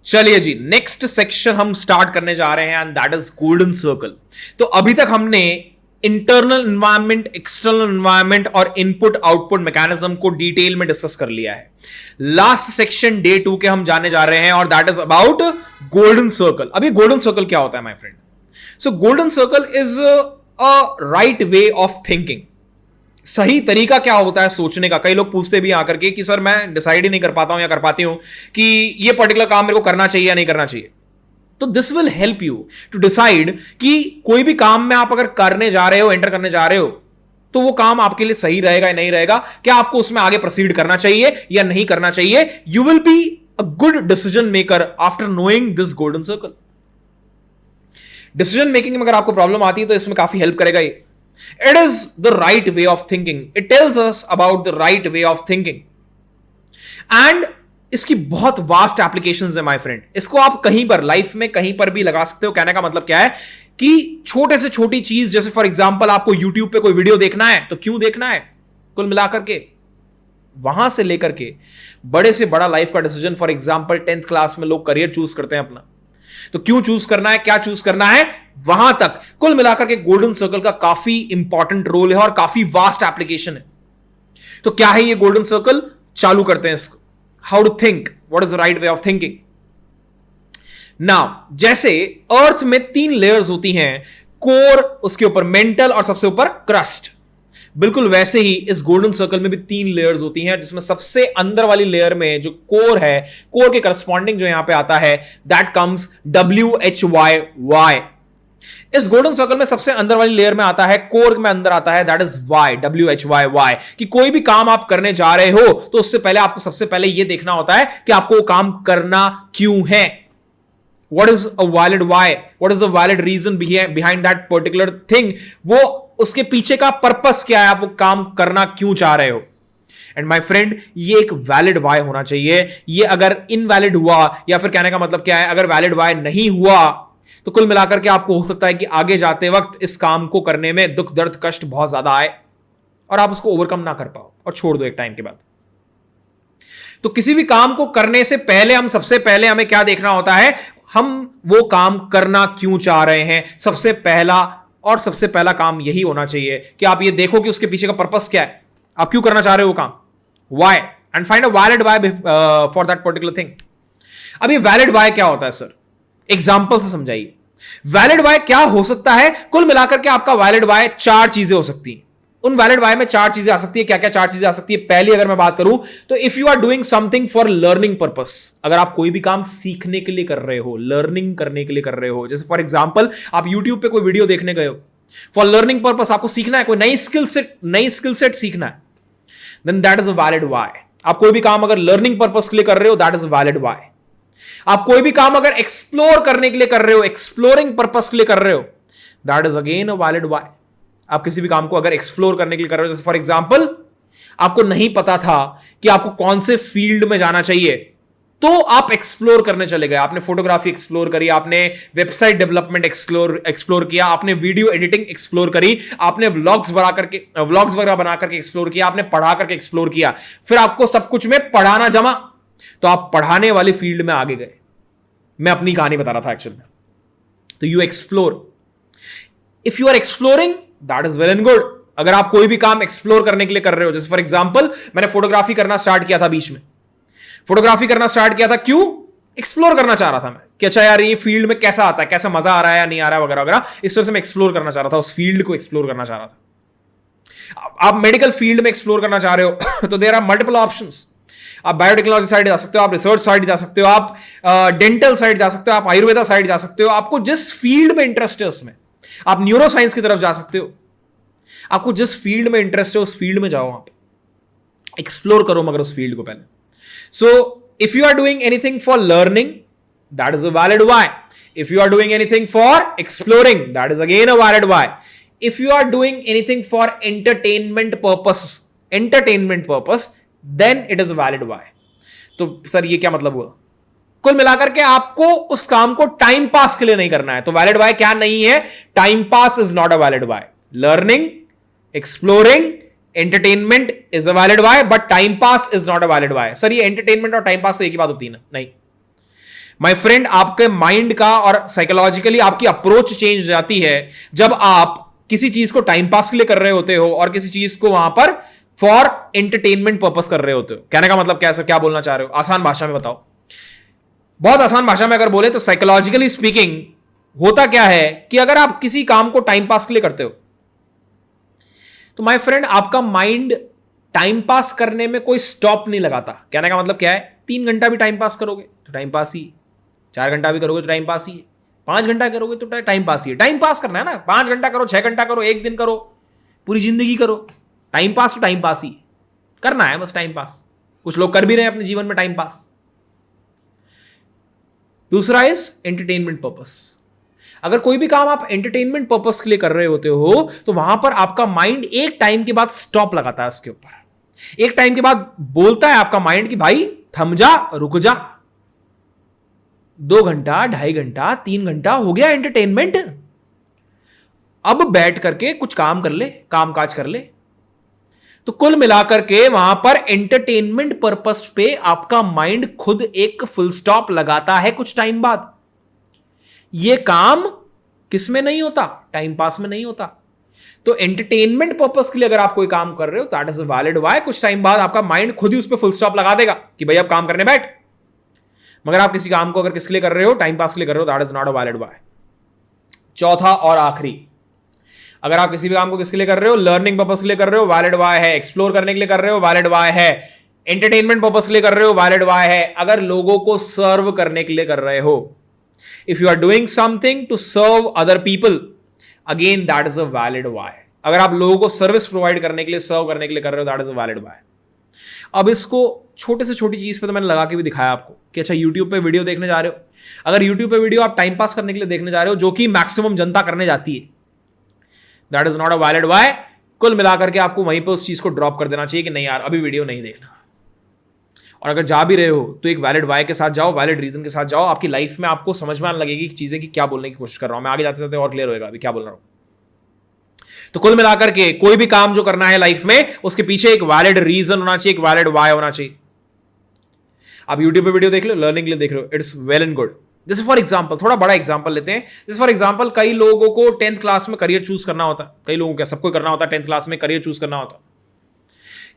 चलिए जी, next section हम start करने जा रहे हैं and that is golden circle. तो अभी तक हमने इंटरनल एनवायरनमेंट, एक्सटर्नल एनवायरनमेंट और इनपुट आउटपुट मैकेनिज्म को डिटेल में डिस्कस कर लिया है। लास्ट सेक्शन डे 2 के हम जाने जा रहे हैं और that is about golden circle. अभी गोल्डन सर्कल क्या होता है my friend? So golden circle is a right way of thinking. सही तरीका क्या होता है सोचने का? कई लोग पूछते भी आकर के कि सर मैं डिसाइड ही नहीं कर पाता हूं या कर पाती हूं कि ये पर्टिकुलर काम मेरे को करना चाहिए या नहीं करना चाहिए। तो this will help you to decide कि कोई भी काम में आप अगर करने जा रहे हो, एंटर करने जा रहे हो, तो वो काम आपके लिए सही रहेगा या नहीं रहेगा, क्या आपको उसमें आगे प्रोसीड करना चाहिए या नहीं करना चाहिए। You will be a good decision maker after knowing this golden circle. Decision making में अगर आपको प्रॉब्लम आती है तो इसमें काफी हेल्प करेगा ये। It is the right way of thinking. It tells us about the right way of thinking. And इसकी बहुत वास्ट एप्लीकेशंस है माय फ्रेंड। इसको आप कहीं पर लाइफ में कहीं पर भी लगा सकते हो। कहने का मतलब क्या है कि छोटे से छोटी चीज, जैसे फॉर एग्जांपल आपको यूट्यूब पे कोई वीडियो देखना है तो क्यों देखना है, कुल मिलाकर के वहां से लेकर के बड़े से बड़ा लाइफ का decision, for example 10th class में लोग करियर चूज करते हैं अपना, तो क्यों चूज करना है, क्या चूज करना है, वहां तक कुल मिलाकर के गोल्डन सर्कल का काफी इंपॉर्टेंट रोल है और काफी वास्ट एप्लीकेशन है। तो क्या है ये गोल्डन सर्कल? चालू करते हैं इसको। How to think, what is the right way of thinking. Now जैसे अर्थ में 3 लेयर्स होती हैं, कोर, उसके ऊपर मेंटल और सबसे ऊपर क्रस्ट, बिल्कुल वैसे ही इस गोल्डन सर्कल में भी 3 लेयर्स होती हैं, जिसमें सबसे अंदर वाली लेयर में जो कोर है, कोर के करस्पॉन्डिंग जो यहां पे आता है दैट कम्स WHYY। इस गोल्डन सर्कल में सबसे अंदर वाली लेयर में आता है, कोर में अंदर आता है दैट इज वाई, WHYY। कि कोई भी काम आप करने जा रहे हो तो उससे पहले आपको सबसे पहले यह देखना होता है कि आपको वो काम करना क्यों है। What is a valid why? What is the valid reason behind that particular thing? वो उसके पीछे का पर्पस क्या है, आप वो काम करना क्यों चाह रहे हो। एंड माय फ्रेंड, ये एक वैलिड वाई होना चाहिए। ये अगर इनवैलिड हुआ, या फिर कहने का मतलब क्या है, अगर वैलिड वाई नहीं हुआ तो कुल मिलाकर के आपको हो सकता है कि आगे जाते वक्त इस काम को करने में दुख, दर्द, कष्ट बहुत ज्यादा आए और आप उसको ओवरकम ना कर पाओ और छोड़ दो एक टाइम के बाद। तो किसी भी काम को करने से पहले सबसे पहले हमें क्या देखना होता है, हम वो काम करना क्यों चाह रहे हैं। सबसे पहला काम यही होना चाहिए कि आप ये देखो कि उसके पीछे का पर्पस क्या है, आप क्यों करना चाह रहे हो वो काम, why, and find a valid why for that particular thing. अब ये वैलिड व्हाई क्या होता है सर, एग्जांपल से समझाइए। वैलिड व्हाई क्या हो सकता है? कुल मिलाकर के आपका वैलिड व्हाई 4 चीजें हो सकती हैं। उन वैलिड वाई में 4 चीजें आ सकती है। क्या क्या 4 चीजें आ सकती है? पहली अगर मैं बात करूं तो if you are doing something for learning purpose, अगर आप कोई भी काम सीखने के लिए कर रहे हो, लर्निंग करने के लिए कर रहे हो, जैसे फॉर एग्जांपल आप यूट्यूब पे कोई वीडियो देखने गए हो फॉर लर्निंग पर्पस, आपको सीखना है, कोई नई स्किल सेट सीखना है, then that is a valid why. आप कोई भी काम अगर लर्निंग पर्पस के लिए कर रहे हो, that is a valid why. आप कोई भी काम अगर एक्सप्लोर करने के लिए कर रहे हो, एक्सप्लोरिंग पर्पस के लिए कर रहे हो, that is again a valid why. आप किसी भी काम को अगर एक्सप्लोर करने के लिए कर रहे हो, जैसे फॉर एग्जांपल आपको नहीं पता था कि आपको कौन से फील्ड में जाना चाहिए, तो आप एक्सप्लोर करने चले गए, आपने फोटोग्राफी एक्सप्लोर करी, आपने वेबसाइट डेवलपमेंट एक्सप्लोर किया, आपने वीडियो एडिटिंग एक्सप्लोर करी, आपने व्लॉग्स वगैरह बना करके एक्सप्लोर किया, आपने पढ़ा करके एक्सप्लोर किया, फिर आपको सब कुछ में पढ़ाना जमा, तो आप पढ़ाने वाली फील्ड में आगे गए। मैं अपनी कहानी बता रहा था एक्चुअल में। तो you explore, if you are exploring that is well and good. अगर आप कोई भी काम एक्सप्लोर करने के लिए कर रहे हो, जैसे फॉर एग्जांपल मैंने फोटोग्राफी करना स्टार्ट किया था, बीच में फोटोग्राफी करना स्टार्ट किया था, क्यों? एक्सप्लोर करना चाह रहा था मैं कि अच्छा यार ये फील्ड में कैसा आता है, कैसा मजा आ रहा है या नहीं आ रहा है वगैरह वगैरह। इस तरह से मैं एक्सप्लोर करना चाह रहा था, उस फील्ड को एक्सप्लोर करना चाह रहा था। आप मेडिकल फील्ड में एक्सप्लोर करना चाह रहे हो तो देयर आर मल्टीपल ऑप्शंस। आप बायोटेक्नोलॉजी साइड जा सकते हो, आप रिसर्च साइड जा सकते हो, आप डेंटल साइड जा सकते हो, आप आयुर्वेदा साइड जा सकते हो। आपको जिस फील्ड में इंटरेस्ट है उसमें, आप न्यूरो साइंस की तरफ जा सकते हो। आपको जिस फील्ड में इंटरेस्ट है उस फील्ड में जाओ, वहां पे एक्सप्लोर करो मगर उस फील्ड को पहले। So if you are doing anything for learning, that is a valid why. If you are doing anything for exploring, that is again a valid why. If you are doing anything for entertainment purpose, then it is a valid why. तो sir ये क्या मतलब हुआ? कुल मिलाकर के आपको उस काम को टाइम पास के लिए नहीं करना है, तो वैलिड व्हाई क्या नहीं है? Time pass is not a valid why. Learning, exploring, entertainment is a valid why, but time pass is not a valid why. Sir ये entertainment और time pass तो एक ही बात होती है ना? नहीं, माय फ्रेंड, आपके माइंड का और साइकोलॉजिकली आपकी अप्रोच चेंज हो जाती है जब आप किसी चीज को टाइम पास के लिए कर रहे होते हो और किसी चीज को वहां पर फॉर एंटरटेनमेंट पर्पस कर रहे होते हो। कहने का मतलब कैसे, क्या बोलना चाह रहे हो, आसान भाषा में बताओ। बहुत आसान भाषा में अगर बोले तो साइकोलॉजिकली स्पीकिंग होता क्या है कि अगर आप किसी काम को टाइम पास के लिए करते हो तो माय फ्रेंड आपका माइंड टाइम पास करने में कोई स्टॉप नहीं लगाता। कहने का मतलब क्या है, 3 घंटा भी टाइम पास करोगे तो टाइम पास ही, 4 घंटा भी करोगे तो टाइम पास ही है, 5 घंटा करोगे तो टाइम पास ही है। टाइम पास करना है ना, 5 घंटा करो, 6 घंटा करो, 1 दिन करो, पूरी जिंदगी करो, टाइम पास तो टाइम पास ही करना है, बस टाइम पास। कुछ लोग कर भी रहे हैं अपने जीवन में टाइम पास। दूसरा इज एंटरटेनमेंट पर्पस। अगर कोई भी काम आप एंटरटेनमेंट पर्पस के लिए कर रहे होते हो तो वहां पर आपका माइंड एक टाइम के बाद स्टॉप लगाता है उसके ऊपर। एक टाइम के बाद बोलता है आपका माइंड कि भाई थम जा, रुक जा, 2 घंटा, 2.5 घंटा, 3 घंटा हो गया एंटरटेनमेंट, अब बैठ करके कुछ काम कर ले, काम काज कर ले। तो कुल मिलाकर के वहां पर एंटरटेनमेंट पर्पस पे आपका माइंड खुद एक फुल स्टॉप लगाता है कुछ टाइम बाद। यह काम किस में नहीं होता, टाइम पास में नहीं होता। तो एंटरटेनमेंट पर्पस के लिए अगर आप कोई काम कर रहे हो that is a valid why. कुछ टाइम बाद आपका माइंड खुद ही उस पर फुल स्टॉप लगा देगा कि भाई अब काम करने बैठ। मगर आप किसी काम को अगर किसके लिए कर रहे हो, टाइम पास के लिए कर रहे हो, that is not a valid why. चौथा और आखिरी, अगर आप किसी भी काम को किसके लिए कर रहे हो, लर्निंग पर्पस के लिए कर रहे हो, वैलिड वाई है। एक्सप्लोर करने के लिए कर रहे हो, वैलिड वाई है। एंटरटेनमेंट पर्पस के लिए कर रहे हो, वैलिड वाई है। अगर लोगों को सर्व करने के लिए कर रहे हो, if you are doing something to serve other people, again that is a valid why. अगर आप लोगों को सर्विस प्रोवाइड करने के लिए, सर्व करने के लिए कर रहे हो, that is a valid why. अब इसको छोटे से छोटी चीज पे तो मैंने लगा के भी दिखाया आपको कि अच्छा यूट्यूब पे वीडियो देखने जा रहे हो, अगर यूट्यूब पे वीडियो आप टाइम पास करने के लिए देखने जा रहे हो, जो कि मैक्सिमम जनता करने जाती है, that is not a valid why. कुल मिलाकर के आपको वहीं पे उस चीज को ड्रॉप कर देना चाहिए कि नहीं यार अभी वीडियो नहीं देखना। और अगर जा भी रहे हो तो एक वैलिड वाई के साथ जाओ, वैलिड रीजन के साथ जाओ। आपकी लाइफ में आपको समझ में आने लगेगी कि चीजें कि क्या बोलने की कोशिश कर रहा हूं मैं, आगे जाते जाते और क्लियर होएगा अभी क्या बोल रहा हूं। तो कुल मिलाकर के कोई भी काम जो करना है लाइफ में, उसके पीछे एक वैलिड रीजन होना चाहिए, एक वैलिड वाई होना चाहिए। आप यूट्यूब पे वीडियो देख लो, लर्निंग के लिए देख रहे हो, इट्स वेल एंड गुड। जैसे फॉर एग्जांपल, थोड़ा बड़ा एग्जांपल लेते हैं। जैसे फॉर एग्जांपल कई लोगों को 10th क्लास में करियर चूज करना होता है, कई लोगों को, सबको करना होता है 10th क्लास में करियर चूज करना होता है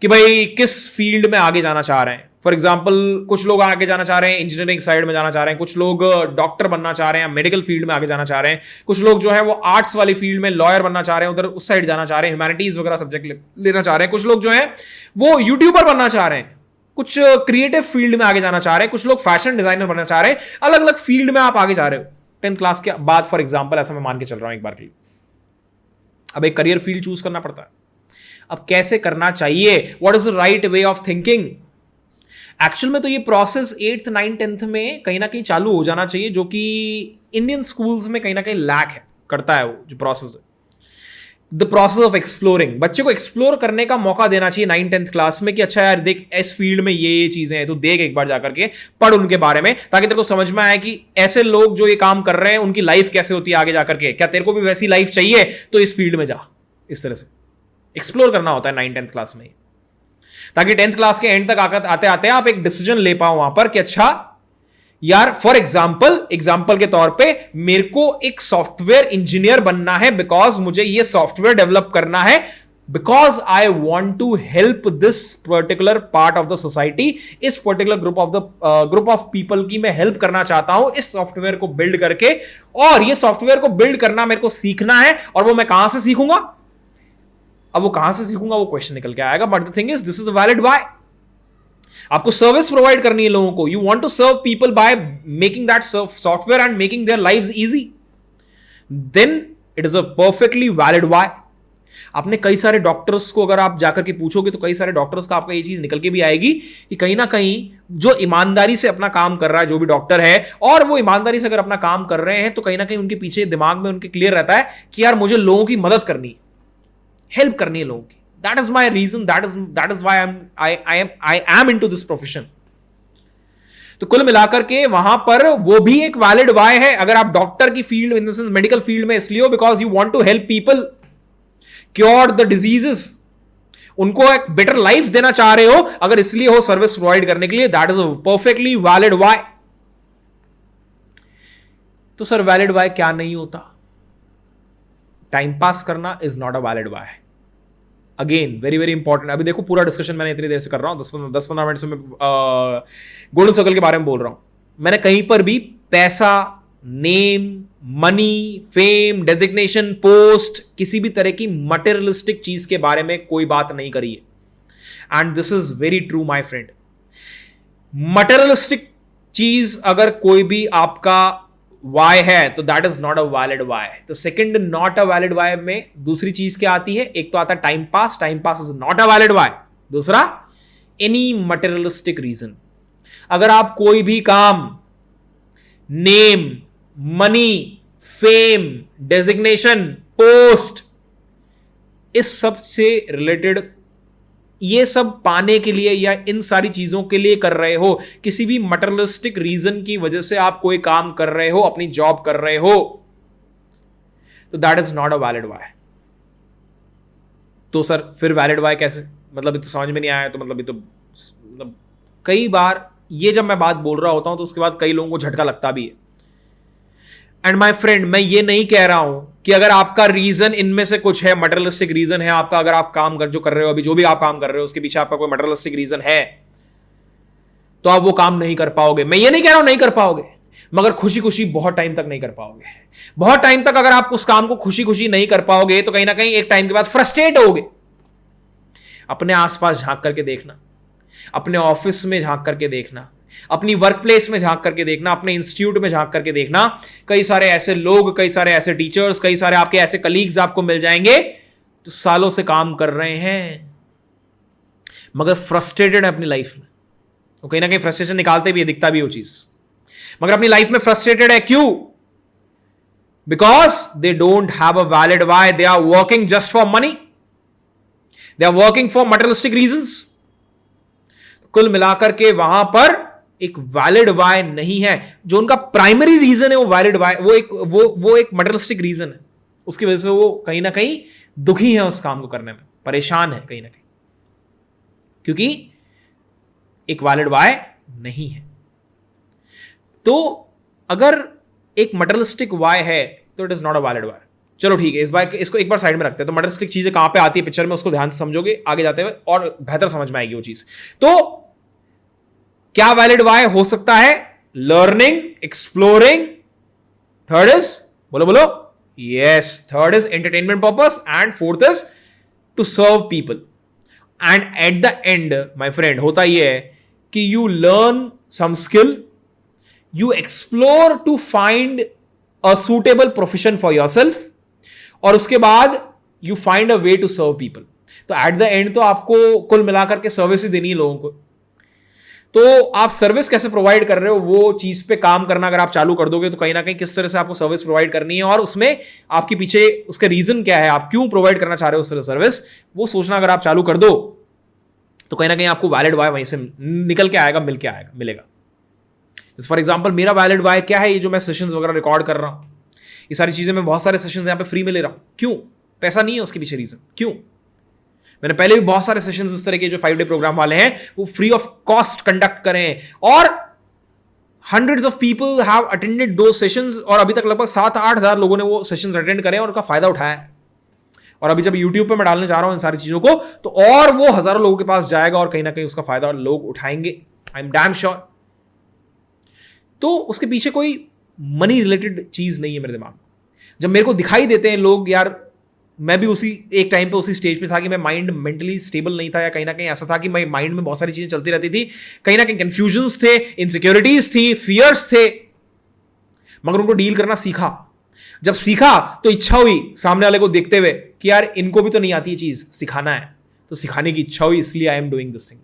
कि भाई किस फील्ड में आगे जाना चाह रहे हैं। फॉर एग्जाम्पल कुछ लोग आगे जाना चाह रहे हैं इंजीनियरिंग साइड में जाना चाह रहे हैं, कुछ लोग डॉक्टर बनना चाह रहे हैं, मेडिकल फील्ड में आगे जाना चाह रहे हैं, कुछ लोग जो है वो आर्ट्स वाली फील्ड में लॉयर बनना चाह रहे हैं, उधर उस साइड जाना चाह रहे हैं, ह्यूमैनिटीज वगैरह सब्जेक्ट लेना चाह रहे हैं, कुछ लोग जो है वो यूट्यूबर बनना चाह रहे हैं, कुछ क्रिएटिव फील्ड में आगे जाना चाह रहे हैं, कुछ लोग फैशन डिजाइनर बनना चाह रहे हैं। अलग अलग फील्ड में आप आगे जा रहे हो 10th क्लास के बाद, फॉर एग्जाम्पल ऐसा मैं मान के चल रहा हूं एक बार के लिए। अब एक करियर फील्ड चूज करना पड़ता है। अब कैसे करना चाहिए, what is the right way of thinking. Actual में तो ये प्रोसेस 8th 9th 10th में कहीं ना कहीं चालू हो जाना चाहिए, जो कि इंडियन स्कूल्स में कहीं ना कहीं लैक है, करता है वो जो प्रोसेस है, द प्रोसेस ऑफ एक्सप्लोरिंग। बच्चे को एक्सप्लोर करने का मौका देना चाहिए 9th 10th क्लास में कि अच्छा यार देख इस फील्ड में ये चीजें हैं, तो देख एक बार जाकर के पढ़ उनके बारे में, ताकि तेरे को समझ में आए कि ऐसे लोग जो ये काम कर रहे हैं उनकी लाइफ कैसे होती है आगे जाकर के, क्या तेरे को भी वैसी लाइफ चाहिए तो इस फील्ड में जा। इस तरह से एक्सप्लोर करना होता है 9th 10th क्लास में, ताकि 10th क्लास के एंड तक आते आते आप एक डिसीजन ले पाओ वहां पर कि अच्छा यार फॉर एग्जाम्पल के तौर पे मेरे को एक सॉफ्टवेयर इंजीनियर बनना है, बिकॉज मुझे ये सॉफ्टवेयर डेवलप करना है, because I want to help this particular part of the society, इस पर्टिकुलर ग्रुप ऑफ पीपल की मैं हेल्प करना चाहता हूं इस सॉफ्टवेयर को बिल्ड करके, और ये सॉफ्टवेयर को बिल्ड करना मेरे को सीखना है, और वो मैं कहां से सीखूंगा। अब वो कहां से सीखूंगा वो क्वेश्चन निकल के आएगा, but the thing is this is a valid why. आपको सर्विस प्रोवाइड करनी है लोगों को, you want to serve people by making that software and making their lives easy, then it is a perfectly valid why. आपने कई सारे doctors को अगर आप जाकर के पूछोगे तो कई सारे डॉक्टर्स का आपका ये चीज निकल के भी आएगी कि कहीं ना कहीं जो ईमानदारी से अपना काम कर रहा है, जो भी डॉक्टर है, और वो ईमानदारी से अगर अपना काम कर रहे हैं, तो कहीं ना कहीं उनके पीछे दिमाग में उनके क्लियर रहता है कि यार मुझे लोगों की मदद करनी है, हेल्प करनी है लोगों की। That is my reason, that is why I am into this profession. तो कुल मिलाकर के वहां पर वो भी एक वैलिड वाई है। अगर आप डॉक्टर की field, in the sense medical field में इसलिए हो because you want to help people cure the diseases, उनको एक बेटर लाइफ देना चाह रहे हो, अगर इसलिए हो सर्विस प्रोवाइड करने के लिए, that is a perfectly valid why. तो सर वैलिड वाई क्या नहीं होता? टाइम पास करना is not a valid why. Again very very important. अभी देखो पूरा डिस्कशन मैंने इतनी देर से कर रहा हूं, 10-15 मिनट से मैं गोल्डन सर्कल के बारे में बोल रहा हूं। मैंने कहीं पर भी पैसा, name, money, fame, designation, post, किसी भी तरह की मटेरियलिस्टिक चीज के बारे में कोई बात नहीं करी है। And this is very true my friend. Materialistic चीज अगर कोई भी आपका वाई है तो that is not a valid why. तो second not a valid why में दूसरी चीज क्या आती है? एक तो आता है time pass, time pass is not a valid why. दूसरा एनी मटेरियलिस्टिक रीजन। अगर आप कोई भी काम, name, money, fame, designation, post, इस सब से रिलेटेड, ये सब पाने के लिए या इन सारी चीजों के लिए कर रहे हो, किसी भी मटेरियलिस्टिक रीजन की वजह से आप कोई काम कर रहे हो, अपनी जॉब कर रहे हो, तो that is not a valid why. तो सर फिर वैलिड वाई कैसे? मतलब ये तो समझ में नहीं आया। तो मतलब ये तो मतलब कई बार ये जब मैं बात बोल रहा होता हूं तो उसके बाद कई लोगों को झटका लगता भी है। एंड माई फ्रेंड, मैं ये नहीं कह रहा हूं कि अगर आपका रीजन इनमें से कुछ है, मटेरियलिस्टिक रीजन है आपका, अगर आप काम जो कर रहे हो अभी, जो भी आप काम कर रहे हो उसके पीछे आपका कोई मटेरियलिस्टिक रीजन है, तो आप वो काम नहीं कर पाओगे। मैं ये नहीं कह रहा हूं नहीं कर पाओगे, मगर खुशी खुशी बहुत टाइम तक नहीं कर पाओगे। बहुत टाइम तक अगर आप उस काम को खुशी खुशी नहीं कर पाओगे तो कहीं ना कहीं एक टाइम के बाद फ्रस्ट्रेट होगे। अपने आसपास झांक करके देखना, अपने ऑफिस में झांक करके देखना, अपनी वर्क प्लेस में झांक करके देखना, अपने इंस्टीट्यूट में झांक करके देखना। कई सारे ऐसे लोग, कई सारे ऐसे टीचर्स, कई सारे आपके ऐसे कलीग्स आपको मिल जाएंगे जो सालों से काम कर रहे हैं मगर फ्रस्ट्रेटेड है अपनी लाइफ में। वो कहीं ना कहीं फ्रस्ट्रेशन निकालते भी है, दिखता भी वो चीज, मगर अपनी लाइफ में फ्रस्ट्रेटेड है। क्यों? Because they don't have a valid why. They are working just for money, they are working for materialistic reasons. कुल मिलाकर के वहां पर एक वैलिड वाई नहीं है। जो उनका प्राइमरी रीजन है वो वैलिड वाई, वो एक मटेरियलिस्टिक रीजन है। उसकी वजह से वो कहीं ना कहीं दुखी है, उस काम को करने में परेशान है कहीं ना कहीं, क्योंकि एक वैलिड वाई नहीं है। तो अगर एक मटेरियलिस्टिक वाई है तो it is not a valid why. चलो ठीक है, इस बार इसको एक बार साइड में रखते हैं। तो मटेरियलिस्टिक चीजें कहां पे आती है पिक्चर में, उसको ध्यान से समझोगे आगे जाते हुए और बेहतर समझ में आएगी वो चीज। तो क्या वैलिड वाई हो सकता है? Learning, exploring. थर्ड इज, बोलो बोलो, yes, third is entertainment purpose and fourth is to serve people. And at the end my friend होता यह है कि you learn some skill, you explore to find a suitable profession for yourself, और उसके बाद you find a way to serve people. तो at the end तो आपको कुल मिलाकर के सर्विस ही देनी है लोगों को। तो आप सर्विस कैसे प्रोवाइड कर रहे हो, वो चीज पे काम करना अगर आप चालू कर दोगे तो कहीं ना कहीं किस तरह से आपको सर्विस प्रोवाइड करनी है और उसमें आपके पीछे उसका रीजन क्या है, आप क्यों प्रोवाइड करना चाह रहे हो उस तरह सर्विस, वो सोचना अगर आप चालू कर दो तो कहीं ना कहीं आपको वैलिड वाई वहीं से निकल के आएगा, मिलेगा। फॉर एग्जाम्पल मेरा वैलिड वाई क्या है? ये जो मैं सेशंस वगैरह रिकॉर्ड कर रहा हूं, ये सारी चीजें, मैं बहुत सारे सेशंस यहां पे फ्री में ले रहा हूं। क्यों? पैसा नहीं है उसके पीछे रीजन। क्यों? मैंने पहले भी बहुत सारे सेशंस इस तरह के जो 5 डे प्रोग्राम वाले हैं वो फ्री ऑफ कॉस्ट कंडक्ट करें, और hundreds of people have attended दो सेशंस, और अभी तक लगभग 7-8 हज़ार लोगों ने वो सेशंस अटेंड करे और उनका फायदा उठाया है। और अभी जब यूट्यूब पे मैं डालने जा रहा हूं इन सारी चीजों को, तो और वो हजारों लोगों के पास जाएगा और कहीं ना कहीं उसका फायदा लोग उठाएंगे, आई एम डैम श्योर। तो उसके पीछे कोई मनी रिलेटेड चीज नहीं है मेरे दिमाग में। जब मेरे को दिखाई देते हैं लोग, यार मैं भी उसी एक टाइम पे उसी स्टेज पे था कि मैं माइंड मेंटली स्टेबल नहीं था, या कहीं ना कहीं ऐसा था कि मैं माइंड में बहुत सारी चीजें चलती रहती थी, कहीं ना कहीं कंफ्यूजन्स थे, इनसिक्योरिटीज थी, फियर्स थे, मगर उनको डील करना सीखा। जब सीखा तो इच्छा हुई सामने वाले को देखते हुए कि यार इनको भी तो नहीं आती ये चीज, सिखाना है, तो सिखाने की इच्छा हुई, इसलिए I am doing this thing.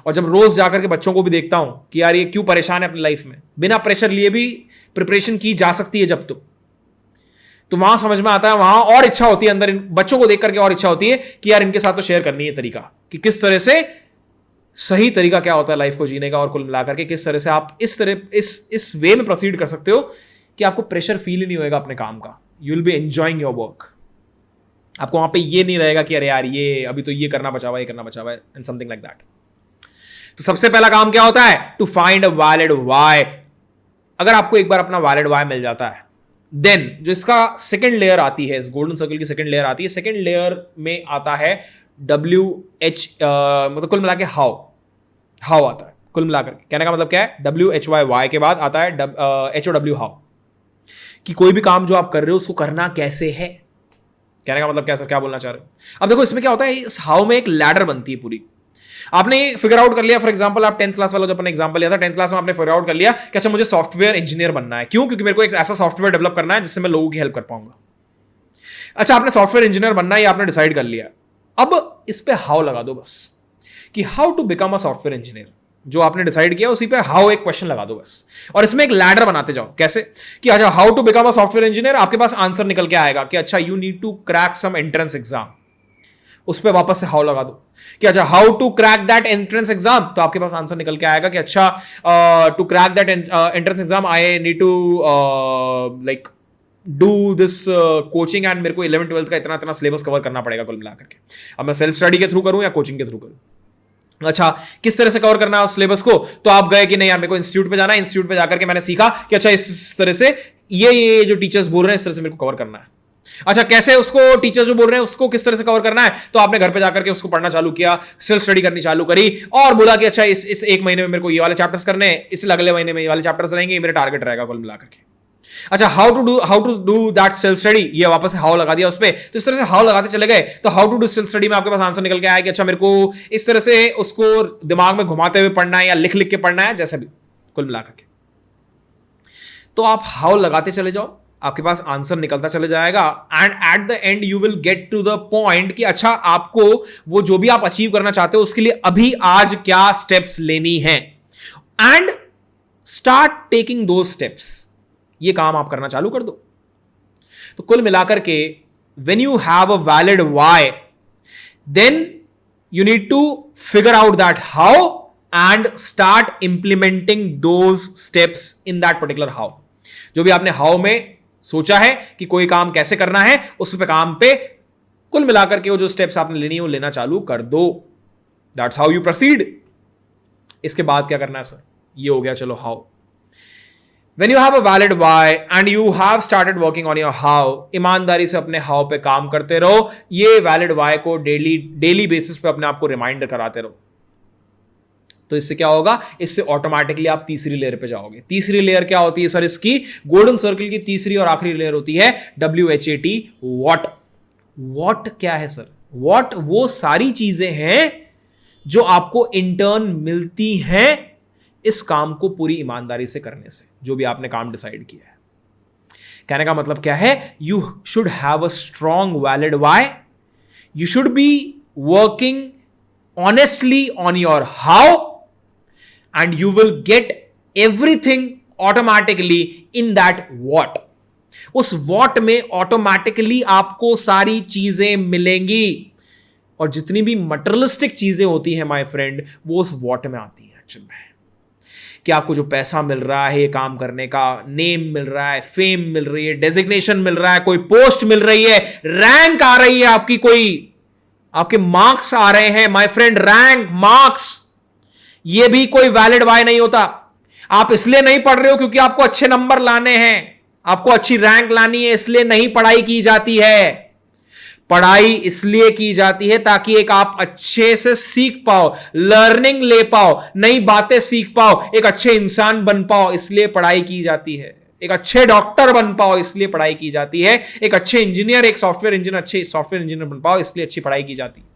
और जब रोज जाकर के बच्चों को भी देखता हूं कि यार ये क्यों परेशान है अपनी लाइफ में, बिना प्रेशर लिए भी प्रिपरेशन की जा सकती है जब तो वहां समझ में आता है, वहां और इच्छा होती है अंदर, इन बच्चों को देख करके और इच्छा होती है कि यार इनके साथ तो शेयर करनी है तरीका, कि किस तरह से सही तरीका क्या होता है लाइफ को जीने का, और कुल मिलाकर के किस तरह से आप इस तरह इस वे में प्रोसीड कर सकते हो कि आपको प्रेशर फील ही नहीं होएगा अपने काम का। You will be enjoying your work. आपको वहां पे ये नहीं रहेगा कि अरे यार ये अभी तो ये करना बचा हुआ है, ये करना बचा हुआ है, एंड समथिंग लाइक दैट। तो सबसे पहला काम क्या होता है? To find a valid why. अगर आपको एक बार अपना वैलिड वाई मिल जाता है, देन जो इसका सेकेंड लेयर आती है, इस गोल्डन सर्कल की सेकेंड लेयर आती है, सेकेंड लेयर में आता है WH, मतलब कुल मिला के हाउ आता है। कुल मिलाकर कहने का मतलब क्या है, WHY के बाद आता है HOW, हाउ, कि कोई भी काम जो आप कर रहे हो उसको करना कैसे है। कहने का मतलब क्या सर, क्या बोलना चाह रहे हो? अब देखो इसमें क्या होता है, इस हाउ में एक लैडर बनती है पूरी। आपने फिगर आउट कर लिया, फॉर एग्जांपल आप 10th क्लास वाला जो अपने एग्जांपल लिया था, 10th क्लास में आपने फिगर आउट कर लिया कि अच्छा मुझे सॉफ्टवेयर इंजीनियर बनना है। क्यों? क्योंकि मेरे को एक ऐसा सॉफ्टवेयर डेवलप करना है जिससे मैं लोगों की हेल्प कर पाऊंगा। अच्छा, आपने सॉफ्टवेयर इंजीनियर बनना है, आपने डिसाइड कर लिया। अब इस पे हाउ लगा दो बस, कि how to become a software engineer. जो आपने डिसाइड किया उसी पे हाउ एक क्वेश्चन लगा दो बस, और इसमें एक लैडर बनाते जाओ। कैसे? कि अच्छा how to become a software engineer, आपके पास आंसर निकल के आएगा कि अच्छा you need to crack some entrance exam, उस पर वापस से हाउ लगा दो कि अच्छा how to crack that entrance exam, तो आपके पास आंसर निकल के आएगा कि अच्छा to crack that entrance exam I need to like do this coaching, and मेरे को 11th 12th का इतना इतना सिलेबस कवर करना पड़ेगा कुल मिलाकर के। अब मैं सेल्फ स्टडी के थ्रू करूं या कोचिंग के थ्रू करूं, अच्छा किस तरह से कवर करना है उस सिलेबस को, तो आप गए कि नहीं यार मेरे को इंस्टीट्यूट पे जाना है, इंस्टीट्यूट पे जाकर के मैंने सीखा कि अच्छा इस तरह से ये जो टीचर्स बोल रहे हैं इस तरह से मेरे को कवर करना है। अच्छा कैसे उसको टीचर्स जो बोल रहे हैं उसको किस तरह से कवर करना है, तो आपने घर पे जाकर के उसको पढ़ना चालू किया, सेल्फ स्टडी करनी चालू करी, और बोला कि अच्छा इस एक महीने में मेरे को ये वाले चैप्टर्स करने हैं, इस अगले महीने में ये वाले चैप्टर्स रहेंगे, ये मेरा टारगेट रहेगा कुल मिलाकर के। अच्छा how to do that self study, ये वापस हाउ लगा दिया उस पे, तो इस तरह से हाउ लगाते चले गए, तो how to do self study में आपके पास आंसर निकल के आया कि अच्छा मेरे को इस तरह से उसको दिमाग में घुमाते हुए पढ़ना है या लिख लिख के पढ़ना है, जैसा भी कुल मिलाकर के। तो आप हाउ लगाते चले जाओ, आपके पास आंसर निकलता चले जाएगा, and at the end you will get to the point कि अच्छा आपको वो जो भी आप अचीव करना चाहते हो उसके लिए अभी आज क्या स्टेप्स लेनी है, एंड स्टार्ट टेकिंग दो स्टेप्स। ये काम आप करना चालू कर दो। तो कुल मिलाकर के when you have a valid why, then you need to figure out that how and start implementing those steps in that particular how. जो भी आपने हाउ में सोचा है कि कोई काम कैसे करना है, उस पे काम पे कुल मिलाकर के वो जो स्टेप्स आपने लेनी है वो लेना चालू कर दो। That's how you proceed. इसके बाद क्या करना है सर? ये हो गया चलो how. When you have a valid why and you have started working on your how, ईमानदारी से अपने how पे काम करते रहो। ये valid why को डेली बेसिस पे अपने आप को रिमाइंडर कराते रहो। तो इससे क्या होगा? इससे ऑटोमेटिकली आप तीसरी लेयर पे जाओगे। तीसरी लेयर क्या होती है सर? इसकी गोल्डन सर्कल की तीसरी और आखिरी लेयर होती है WHAT, व्हाट। व्हाट क्या है सर? व्हाट वो सारी चीजें हैं जो आपको इंटर्न मिलती हैं इस काम को पूरी ईमानदारी से करने से, जो भी आपने काम डिसाइड किया है। कहने का मतलब क्या है? You should have a strong valid why, you should be working honestly on your how, and you will get everything automatically in that what. उस व्हाट में ऑटोमेटिकली आपको सारी चीजें मिलेंगी, और जितनी भी मटेरियलिस्टिक चीजें होती हैं माय फ्रेंड, वो उस व्हाट में आती हैं एक्चुअल में। कि आपको जो पैसा मिल रहा है ये काम करने का, नेम मिल रहा है, फेम मिल रही है, डेजिग्नेशन मिल रहा है, कोई पोस्ट मिल रही है, रैंक आ रही है आपकी, कोई आपके मार्क्स आ रहे हैं माय फ्रेंड, रैंक मार्क्स, ये भी कोई वैलिड वाई नहीं होता। आप इसलिए नहीं पढ़ रहे हो क्योंकि आपको अच्छे नंबर लाने हैं, आपको अच्छी रैंक लानी है, इसलिए नहीं पढ़ाई की जाती है। पढ़ाई इसलिए की जाती है ताकि एक आप अच्छे से सीख पाओ, लर्निंग ले पाओ, नई बातें सीख पाओ, एक अच्छे इंसान बन पाओ, इसलिए पढ़ाई की जाती है। एक अच्छे डॉक्टर बन पाओ इसलिए पढ़ाई की जाती है। एक अच्छे इंजीनियर, एक सॉफ्टवेयर इंजीनियर, अच्छे सॉफ्टवेयर इंजीनियर बन पाओ इसलिए अच्छी पढ़ाई की जाती है।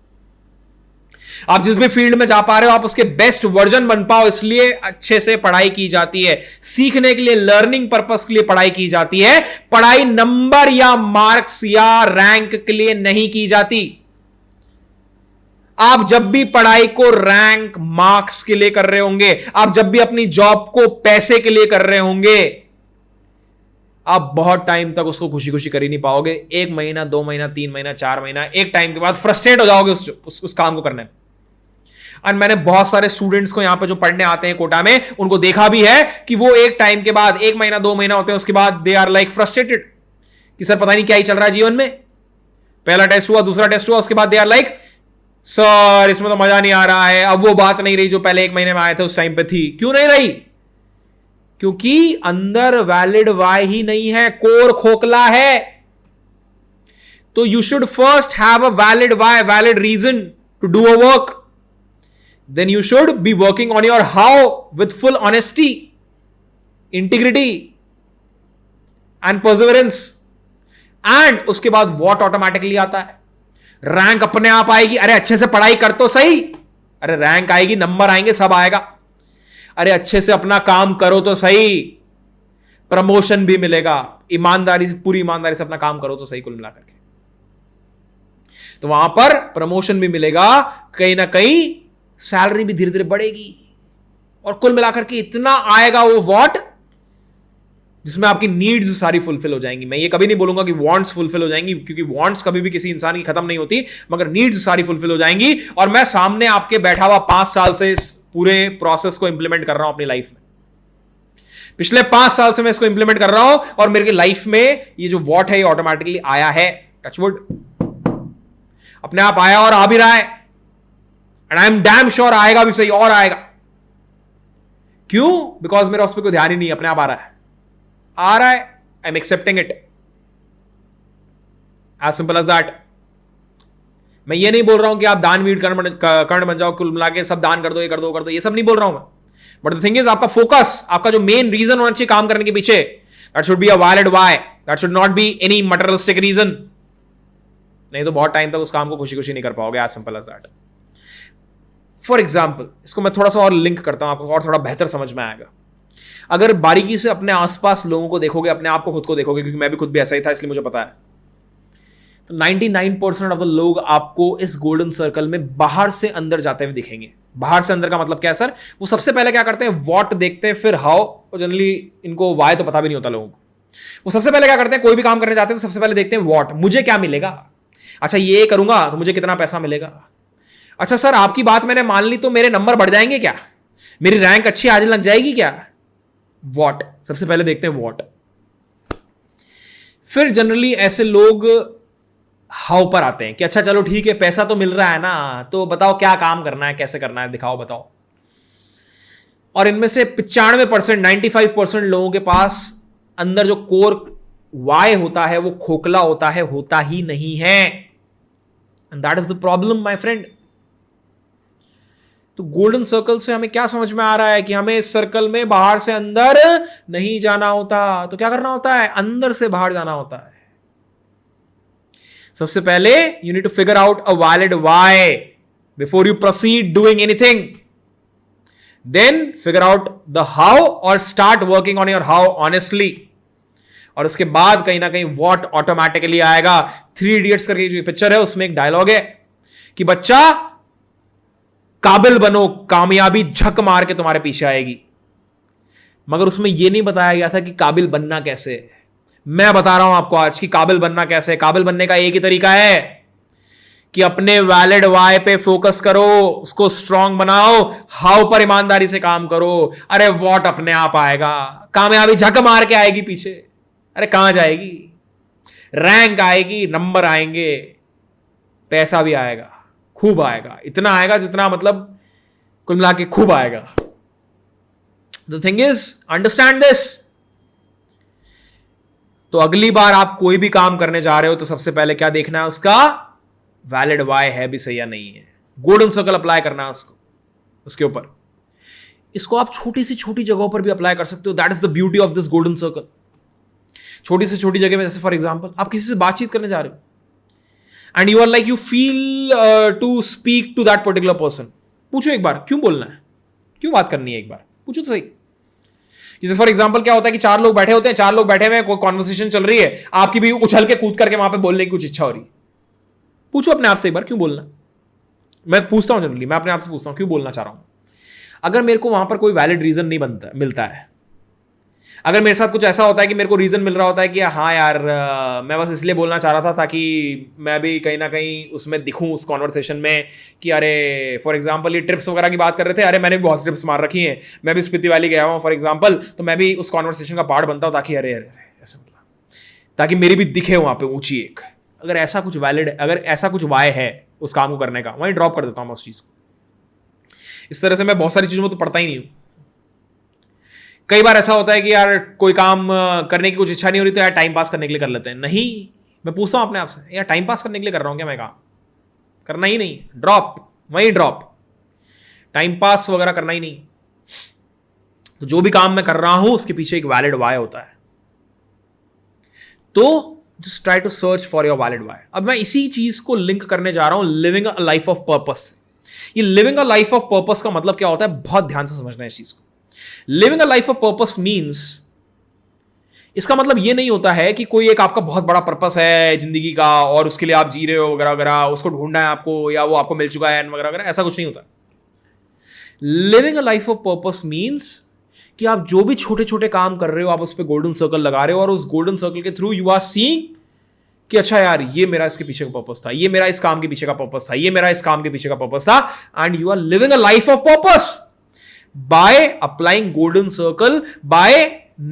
आप जिस भी फील्ड में जा पा रहे हो आप उसके बेस्ट वर्जन बन पाओ इसलिए अच्छे से पढ़ाई की जाती है। सीखने के लिए, लर्निंग पर्पस के लिए पढ़ाई की जाती है। पढ़ाई नंबर या मार्क्स या रैंक के लिए नहीं की जाती। आप जब भी पढ़ाई को रैंक मार्क्स के लिए कर रहे होंगे, आप जब भी अपनी जॉब को पैसे के लिए कर रहे होंगे, आप बहुत टाइम तक उसको खुशी खुशी कर ही नहीं पाओगे। 1 महीना, 2 महीना, 3 महीना, 4 महीना, एक टाइम के बाद फ्रस्ट्रेट हो जाओगे उस काम को करने में। और मैंने बहुत सारे स्टूडेंट्स को यहां पे जो पढ़ने आते हैं कोटा में, उनको देखा भी है कि वो एक टाइम के बाद, 1 महीना 2 महीना होते हैं, उसके बाद दे आर लाइक फ्रस्ट्रेटेड कि सर पता नहीं क्या ही चल रहा है जीवन में। पहला टेस्ट हुआ, दूसरा टेस्ट हुआ, उसके बाद दे आर लाइक सर इसमें तो मजा नहीं आ रहा है। अब वो बात नहीं रही जो पहले 1 महीने में आए थे उस टाइम पे थी। क्यों नहीं रही? क्योंकि अंदर वैलिड वाई ही नहीं है, कोर खोखला है। तो you should first have a valid why, valid reason to do a work, then you should be working on your how with full honesty, integrity and perseverance, and उसके बाद what automatically आता है, rank अपने आप आएगी। अरे अच्छे से पढ़ाई कर तो सही, अरे रैंक आएगी, नंबर आएंगे, सब आएगा। अरे अच्छे से अपना काम करो तो सही, प्रमोशन भी मिलेगा। ईमानदारी से, पूरी ईमानदारी से अपना काम करो तो सही, कुल मिलाकर के तो वहां पर प्रमोशन भी मिलेगा, कहीं ना कहीं सैलरी भी धीरे धीरे बढ़ेगी, और कुल मिलाकर के इतना आएगा वो वॉट, जिसमें आपकी नीड्स सारी फुलफिल हो जाएंगी। मैं ये कभी नहीं बोलूंगा कि वांट्स फुलफिल हो जाएंगी, क्योंकि वांट्स कभी भी किसी इंसान की खत्म नहीं होती, मगर नीड्स सारी फुलफिल हो जाएंगी। और मैं सामने आपके बैठा हुआ 5 साल से इस पूरे प्रोसेस को इंप्लीमेंट कर रहा हूं अपनी लाइफ में। पिछले 5 साल से मैं इसको इंप्लीमेंट कर रहा हूं, और मेरी लाइफ में ये जो वॉट है ये ऑटोमेटिकली आया है। टचवुड, अपने आप आया और आ भी रहा है, and I am damn sure आएगा भी सही, और आएगा। क्यों? बिकॉज मेरा उस पर कोई ध्यान ही नहीं, अपने आप आ रहा है, आ रहा है, I am accepting it, as simple as that. मैं ये नहीं बोल रहा हूं कि आप दानवीर कर्ण बन जाओ, कुल मिला के सब दान कर दो, ये कर दो, कर दो, ये सब नहीं बोल रहा हूं मैं। बट द थिंग इज, आपका फोकस, आपका जो मेन रीजन होना चाहिए काम करने के पीछे, that should be a valid why, that should not be any materialistic reason. नहीं तो बहुत टाइम तक उस काम को खुशी खुशी नहीं कर पाओगे, as simple as that. For example, इसको मैं थोड़ा सा और लिंक करता हूं, आपको और थोड़ा बेहतर समझ में आएगा। अगर बारीकी से अपने आसपास लोगों को देखोगे, अपने आप को, खुद को देखोगे, क्योंकि मैं भी खुद भी ऐसा ही था, इसलिए मुझे पता है, तो 99% ऑफ द लोग आपको इस गोल्डन सर्कल में बाहर से अंदर जाते हुए दिखेंगे। बाहर से अंदर का मतलब क्या है सर? वो सबसे पहले क्या करते हैं, वॉट देखते हैं, फिर हाउ, और जनरली इनको वाई तो पता भी नहीं होता लोगों को। वो सबसे पहले क्या करते हैं, कोई भी काम करने जाते हैं तो सबसे पहले देखते हैं वॉट, मुझे क्या मिलेगा। अच्छा, ये करूंगा तो मुझे कितना पैसा मिलेगा। अच्छा सर, आपकी बात मैंने मान ली तो मेरे नंबर बढ़ जाएंगे क्या, मेरी रैंक अच्छी आज लग जाएगी क्या। वॉट, सबसे पहले देखते हैं वॉट। फिर जनरली ऐसे लोग हाउ पर आते हैं कि अच्छा चलो ठीक है, पैसा तो मिल रहा है ना, तो बताओ क्या काम करना है, कैसे करना है, दिखाओ, बताओ। और इनमें से 95%, 95% लोगों के पास अंदर जो कोर वाई होता है वो खोखला होता है, होता ही नहीं है। And that is the problem my friend. तो गोल्डन सर्कल से हमें क्या समझ में आ रहा है कि हमें इस सर्कल में बाहर से अंदर नहीं जाना होता, तो क्या करना होता है, अंदर से बाहर जाना होता है। सबसे पहले you need to figure out a valid why before you proceed doing anything, then figure out the how और start working on your how honestly, और उसके बाद कहीं ना कहीं व्हाट ऑटोमेटिकली आएगा। 3 इडियट्स करके जो पिक्चर है उसमें एक डायलॉग है कि बच्चा काबिल बनो, कामयाबी झक मार के तुम्हारे पीछे आएगी। मगर उसमें यह नहीं बताया गया था कि काबिल बनना कैसे। मैं बता रहा हूं आपको आज कि काबिल बनना कैसे। काबिल बनने का एक ही तरीका है कि अपने वैलिड वाई पे फोकस करो, उसको स्ट्रांग बनाओ, हाउ पर ईमानदारी से काम करो। अरे व्हाट अपने आप आएगा, कामयाबी झक मार के आएगी पीछे। अरे कहां जाएगी, रैंक आएगी, नंबर आएंगे, पैसा भी आएगा, खूब आएगा, इतना आएगा जितना मतलब कुल मिला के खूब आएगा। The thing is, understand this. तो अगली बार आप कोई भी काम करने जा रहे हो तो सबसे पहले क्या देखना है, उसका वैलिड वाई है भी सही या नहीं है। गोल्डन सर्कल अप्लाई करना है उसको, उसके ऊपर। इसको आप छोटी सी छोटी जगहों पर भी अप्लाई कर सकते हो। That is the beauty of this golden circle. छोटी से छोटी जगह में, जैसे फॉर एग्जांपल आप किसी से बातचीत करने जा रहे हो and you are like, you feel to speak to that particular person. पूछो एक बार, क्यों बोलना है, क्यों बात करनी है, एक बार पूछो तो सही। जैसे फॉर एग्जांपल क्या होता है कि 4 लोग बैठे होते हैं, 4 लोग बैठे हुए हैं, कोई कॉन्वर्सेशन चल रही है, आपकी भी उछल के कूद करके वहां पे बोलने की कुछ इच्छा हो रही है। पूछो अपने आप से एक बार, क्यों बोलना। मैं पूछता हूं जनरली, मैं अपने आप से पूछता हूं क्यों बोलना चाह रहा हूं। अगर मेरे को वहां पर कोई वैलिड रीजन नहीं मिलता है, अगर मेरे साथ कुछ ऐसा होता है कि मेरे को रीजन मिल रहा होता है कि हाँ यार मैं बस इसलिए बोलना चाह रहा था ताकि मैं भी कहीं ना कहीं उसमें दिखूं उस कॉन्वर्सेशन में कि अरे फॉर एग्जांपल ये ट्रिप्स वगैरह की बात कर रहे थे, अरे मैंने भी बहुत ट्रिप्स मार रखी हैं, मैं भी स्पीति वैली गया हूँ फॉर एग्जांपल, तो मैं भी उस कॉन्वर्सेशन का पार्ट बनता हूँ ताकि अरे अरे ऐसे मतलब, ताकि मेरी भी दिखे वहाँ पे ऊंची एक। अगर ऐसा कुछ वैलिड, अगर ऐसा कुछ वाय है उस काम को करने का, वहीं ड्रॉप कर देता हूँ मैं उस चीज़ को। इस तरह से मैं बहुत सारी चीज़ों में तो पढ़ता ही नहीं हूँ। कई बार ऐसा होता है कि यार कोई काम करने की कुछ इच्छा नहीं हो रही तो यार टाइम पास करने के लिए कर लेते हैं। नहीं, मैं पूछता हूं अपने आप से, यार टाइम पास करने के लिए कर रहा हूं क्या मैं काम? करना ही नहीं, ड्रॉप, वहीं ड्रॉप, टाइम पास वगैरह करना ही नहीं। तो जो भी काम मैं कर रहा हूं उसके पीछे एक वैलिड वाई होता है। तो just try to search for your valid why. अब मैं इसी चीज को लिंक करने जा रहा हूं living a life of purpose. ये living a life of purpose का मतलब क्या होता है, बहुत ध्यान से समझना है इस चीज को। Living a life of purpose means, इसका मतलब ये नहीं होता है कि कोई एक आपका बहुत बड़ा पर्पस है जिंदगी का और उसके लिए आप जी रहे हो वगैरह वगैरह, उसको ढूंढना है आपको या वो आपको मिल चुका है वगैरह वगैरह, ऐसा कुछ नहीं होता। Living a life of purpose means कि आप जो भी छोटे छोटे काम कर रहे हो आप उस पर गोल्डन सर्कल लगा रहे हो और उस गोल्डन सर्कल के थ्रू यू आर सीइंग कि अच्छा यार ये मेरा इसके पीछे का पर्पस था, ये मेरा इस काम के पीछे का पर्पस था, ये मेरा इस काम के पीछे का पर्पस था। And you are living a life of purpose by applying golden circle, by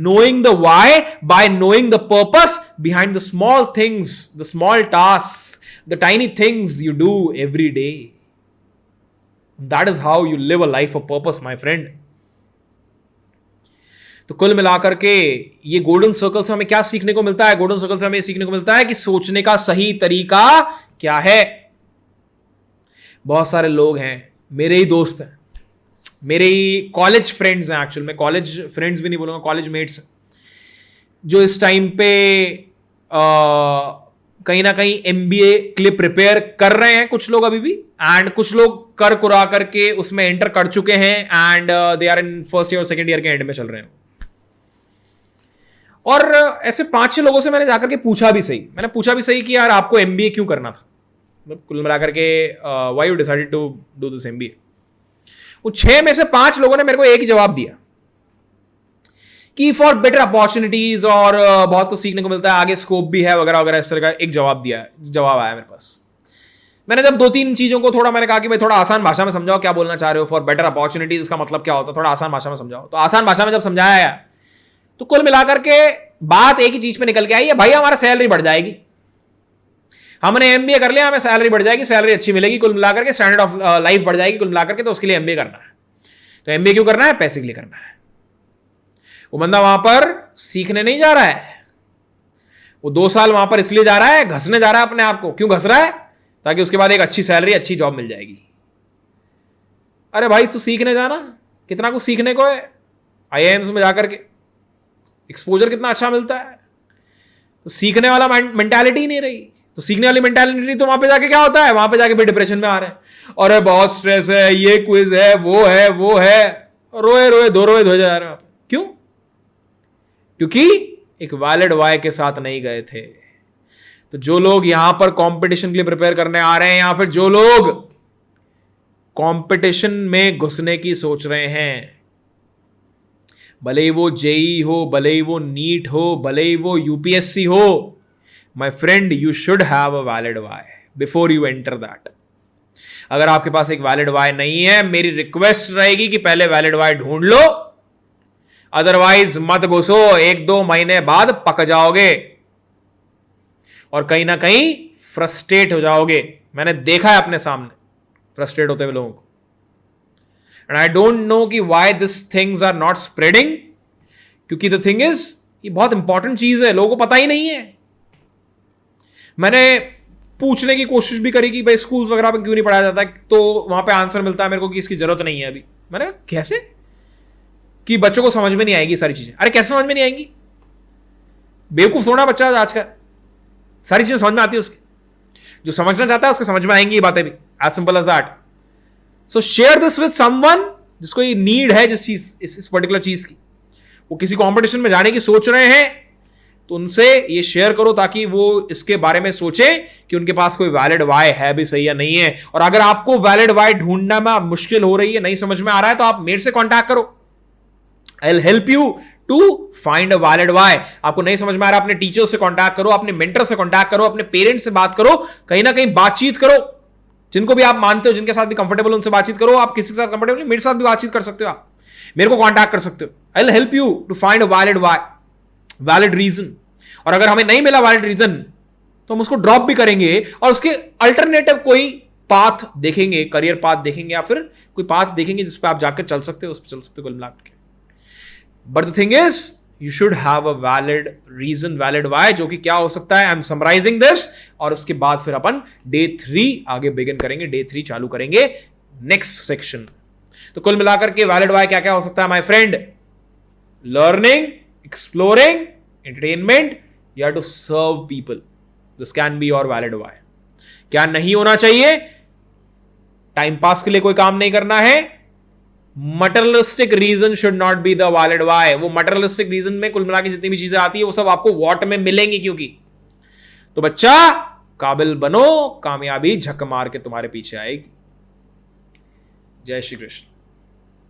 knowing the why, by knowing the purpose behind the small things, the small tasks, the tiny things you do every day. That is how you live a life of purpose, my friend. तो कुल मिलाकर के ये golden circle से हमें क्या सीखने को मिलता है? गोल्डन सर्कल से हमें सीखने को मिलता है कि सोचने का सही तरीका क्या है। बहुत सारे लोग हैं, मेरे ही दोस्त हैं, मेरे ही कॉलेज फ्रेंड्स हैं, एक्चुअल में कॉलेज फ्रेंड्स भी नहीं बोलूंगा, कॉलेज मेट्स, जो इस टाइम पे कहीं ना कहीं एमबीए के लिए प्रिपेयर कर रहे हैं, कुछ लोग अभी भी, एंड कुछ लोग कर कुरा करके उसमें एंटर कर चुके हैं and they are in first year और सेकेंड ईयर के एंड में चल रहे हैं। और ऐसे 5-6 लोगों से मैंने जाकर के पूछा भी सही कि यार आपको एमबीए क्यों करना था, मतलब कुल मिलाकर के why you decided to do this MBA. वो 6 में से 5 लोगों ने मेरे को एक ही जवाब दिया कि फॉर बेटर अपॉर्चुनिटीज और बहुत कुछ सीखने को मिलता है, आगे स्कोप भी है वगैरह वगैरह, इस तरह का एक जवाब आया मेरे पास। मैंने जब 2-3 चीजों को थोड़ा मैंने कहा कि भाई थोड़ा आसान भाषा में समझाओ क्या बोलना चाह रहे हो, फॉर बेटर अपॉर्चुनिटीज का मतलब क्या होता है, थोड़ा आसान भाषा में समझाओ। तो आसान भाषा में जब समझाया तो कुल मिलाकर के बात एक ही चीज पे निकल के आई है, भाई हमारा सैलरी बढ़ जाएगी, हमने एमबीए कर लिया, हमें सैलरी बढ़ जाएगी, सैलरी अच्छी मिलेगी, कुल मिलाकर के स्टैंडर्ड ऑफ लाइफ बढ़ जाएगी कुल मिलाकर के, तो उसके लिए एमबीए करना है। तो एमबीए क्यों करना है? पैसे के लिए करना है। वो बंदा वहां पर सीखने नहीं जा रहा है, वो 2 साल वहां पर इसलिए जा रहा है, घसने जा रहा है अपने आप को। क्यों घस रहा है? ताकि उसके बाद एक अच्छी सैलरी, अच्छी जॉब मिल जाएगी। अरे भाई तू सीखने जाना, कितना कुछ सीखने को है, आईआईएम्स में जाकर के एक्सपोजर कितना अच्छा मिलता है। तो सीखने वाला मेंटालिटी नहीं रही, तो सीखने वाली मेंटालिटी तो वहां पे जाके क्या होता है, वहां पे जाके भी डिप्रेशन में आ रहे हैं, और बहुत स्ट्रेस है, ये क्विज है, वो है, रोए धोए जा रहे हैं। क्यों? क्योंकि एक वैलिड वाई के साथ नहीं गए थे। तो जो लोग यहां पर कंपटीशन के लिए प्रिपेयर करने आ रहे हैं, या फिर जो लोग कंपटीशन में घुसने की सोच रहे हैं, भले ही वो जेई हो, भले ही वो नीट हो, भले ही वो यूपीएससी हो, my friend you should have a valid why before you enter that. अगर आपके पास एक वैलिड वाई नहीं है, मेरी रिक्वेस्ट रहेगी कि पहले वैलिड वाई ढूंढ लो, अदरवाइज मत घुसो, 1-2 महीने बाद पक जाओगे और कहीं ना कहीं फ्रस्ट्रेट हो जाओगे। मैंने देखा है अपने सामने फ्रस्ट्रेट होते हुए लोगों को। एंड आई डोंट नो कि why this things are not spreading, क्योंकि द थिंग इज ये बहुत इंपॉर्टेंट चीज है, लोगों को पता ही नहीं है। मैंने पूछने की कोशिश भी करी कि भाई स्कूल्स वगैरह में क्यों नहीं पढ़ाया जाता, तो वहां पे आंसर मिलता है मेरे को कि इसकी जरूरत नहीं है अभी। मैंने कहा कैसे, कि बच्चों को समझ में नहीं आएगी सारी चीजें। अरे कैसे समझ में नहीं आएंगी, बेवकूफ थोड़ा बच्चा आज का, सारी चीजें समझ में आती है उसके, जो समझना चाहता है उसके समझ में आएंगी ये बातें भी, as simple as that. So share this with someone जिसको ये नीड है, जिस चीज इस पर्टिकुलर चीज की, वो किसी कॉम्पिटिशन में जाने की सोच रहे हैं, तो उनसे ये शेयर करो ताकि वो इसके बारे में सोचे कि उनके पास कोई वैलिड वाई है भी सही या नहीं है। और अगर आपको वैलिड वाई ढूंढना में मुश्किल हो रही है, नहीं समझ में आ रहा है, तो आप मेरे से कांटेक्ट करो, I will help you to find a valid why. आपको नहीं समझ में आ रहा, अपने टीचर से कांटेक्ट करो, अपने मेंटर से कांटेक्ट करो, अपने पेरेंट्स से बात करो, कहीं ना कहीं बातचीत करो, जिनको भी आप मानते हो, जिनके साथ भी कंफर्टेबल उनसे बातचीत करो। आप किसी के साथ कंफर्टेबल, मेरे साथ भी बातचीत कर सकते हो, आप मेरे को कांटेक्ट कर सकते हो। I will help you to find a valid why, valid reason. और अगर हमें नहीं मिला वैलिड रीजन, तो हम उसको ड्रॉप भी करेंगे और उसके अल्टरनेटिव कोई पाथ देखेंगे, करियर पाथ देखेंगे, या फिर कोई पाथ देखेंगे जिस पे आप जाकर चल सकते हो, उस पर चल सकते हो। कुल मिला के but the thing is you should have a valid reason, valid why, जो कि क्या हो सकता है, आई एम समराइजिंग दिस, और उसके बाद फिर अपन डे 3 आगे बिगिन करेंगे, डे 3 चालू करेंगे नेक्स्ट सेक्शन। तो कुल मिलाकर के वैलिड वाई क्या क्या हो सकता है my friend? Learning, exploring, entertainment, या to serve people. This can be your valid why. क्या नहीं होना चाहिए? टाइम पास के लिए कोई काम नहीं करना है। Materialistic reason should not be the valid why. वो मटेरियलिस्टिक रीजन में कुल मिला के जितनी भी चीजें आती है वो सब आपको वॉट में मिलेंगी, क्योंकि तो बच्चा काबिल बनो, कामयाबी झक मार के तुम्हारे पीछे आएगी। जय श्री कृष्ण।